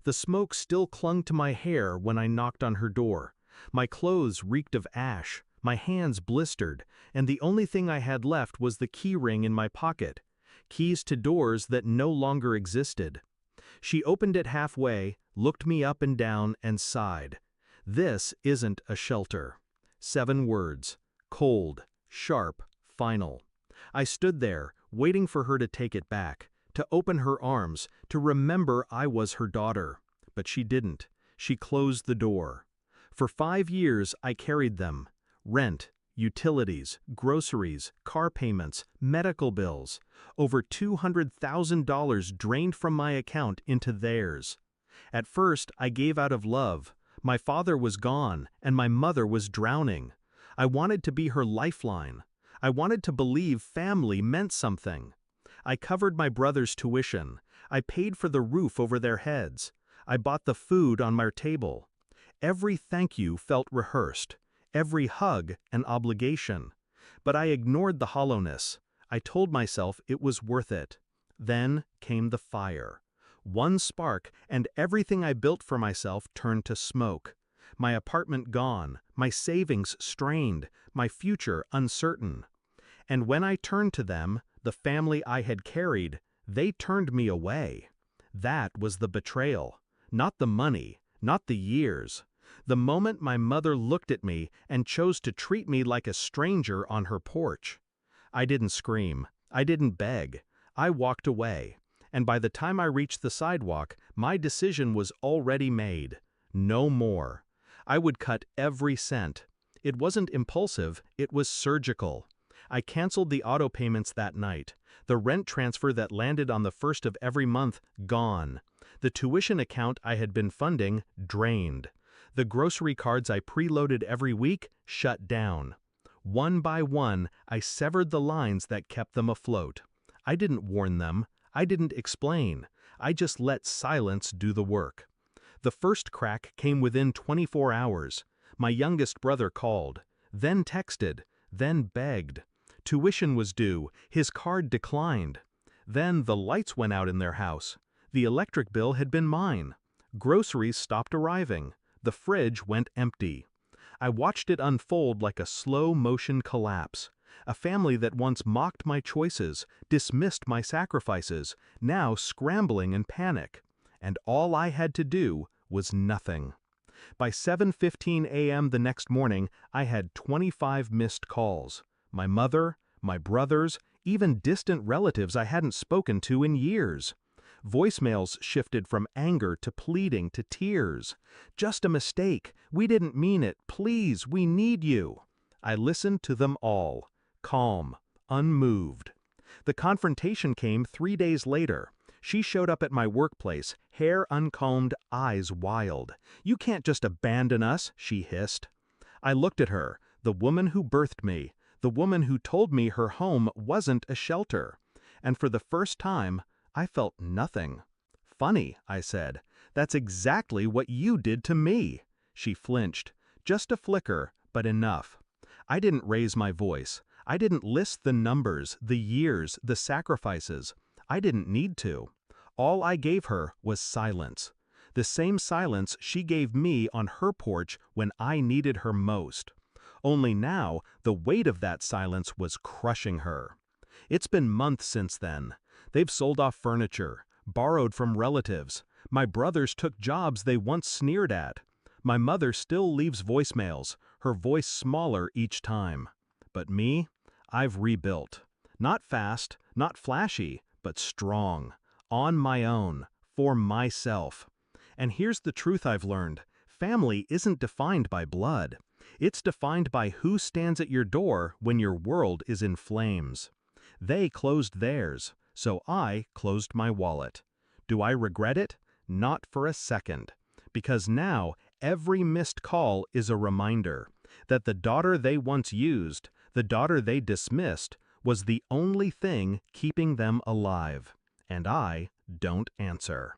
The smoke still clung to my hair when I knocked on her door. My clothes reeked of ash, my hands blistered, and the only thing I had left was the key ring in my pocket. Keys to doors that no longer existed. She opened it halfway, looked me up and down, and sighed. "This isn't a shelter." 7 words. Cold, sharp, final. I stood there, waiting for her to take it back, to open her arms, to remember I was her daughter. But she didn't. She closed the door. For 5 years I carried them. Rent, utilities, groceries, car payments, medical bills. Over $200,000 drained from my account into theirs. At first, I gave out of love. My father was gone, and my mother was drowning. I wanted to be her lifeline. I wanted to believe family meant something. I covered my brother's tuition. I paid for the roof over their heads. I bought the food on my table. Every thank you felt rehearsed. Every hug an obligation. But I ignored the hollowness. I told myself it was worth it. Then came the fire. One spark, and everything I built for myself turned to smoke. My apartment gone, my savings strained, my future uncertain. And when I turned to them, the family I had carried, they turned me away. That was the betrayal. Not the money, not the years. The moment my mother looked at me and chose to treat me like a stranger on her porch. I didn't scream. I didn't beg. I walked away. And by the time I reached the sidewalk, my decision was already made. No more. I would cut every cent. It wasn't impulsive, it was surgical. I canceled the auto payments that night. The rent transfer that landed on the first of every month, gone. The tuition account I had been funding, drained. The grocery cards I preloaded every week, shut down. One by one, I severed the lines that kept them afloat. I didn't warn them. I didn't explain. I just let silence do the work. The first crack came within 24 hours. My youngest brother called, then texted, then begged. Tuition was due, his card declined. Then the lights went out in their house. The electric bill had been mine. Groceries stopped arriving. The fridge went empty. I watched it unfold like a slow-motion collapse. A family that once mocked my choices, dismissed my sacrifices, now scrambling in panic. And all I had to do was nothing. By 7:15 a.m. the next morning, I had 25 missed calls. My mother, my brothers, even distant relatives I hadn't spoken to in years. Voicemails shifted from anger to pleading to tears. "Just a mistake. We didn't mean it. Please, we need you." I listened to them all, calm, unmoved. The confrontation came 3 days later. She showed up at my workplace, hair uncombed, eyes wild. "You can't just abandon us," she hissed. I looked at her, the woman who birthed me, the woman who told me her home wasn't a shelter. And for the first time, I felt nothing. "Funny," I said. "That's exactly what you did to me." She flinched. Just a flicker, but enough. I didn't raise my voice. I didn't list the numbers, the years, the sacrifices. I didn't need to. All I gave her was silence. The same silence she gave me on her porch when I needed her most. Only now, the weight of that silence was crushing her. It's been months since then. They've sold off furniture, borrowed from relatives. My brothers took jobs they once sneered at. My mother still leaves voicemails, her voice smaller each time. But me, I've rebuilt. Not fast, not flashy, but strong. On my own, for myself. And here's the truth I've learned. Family isn't defined by blood. It's defined by who stands at your door when your world is in flames. They closed theirs, so I closed my wallet. Do I regret it? Not for a second. Because now, every missed call is a reminder that the daughter they once used, the daughter they dismissed, was the only thing keeping them alive. And I don't answer.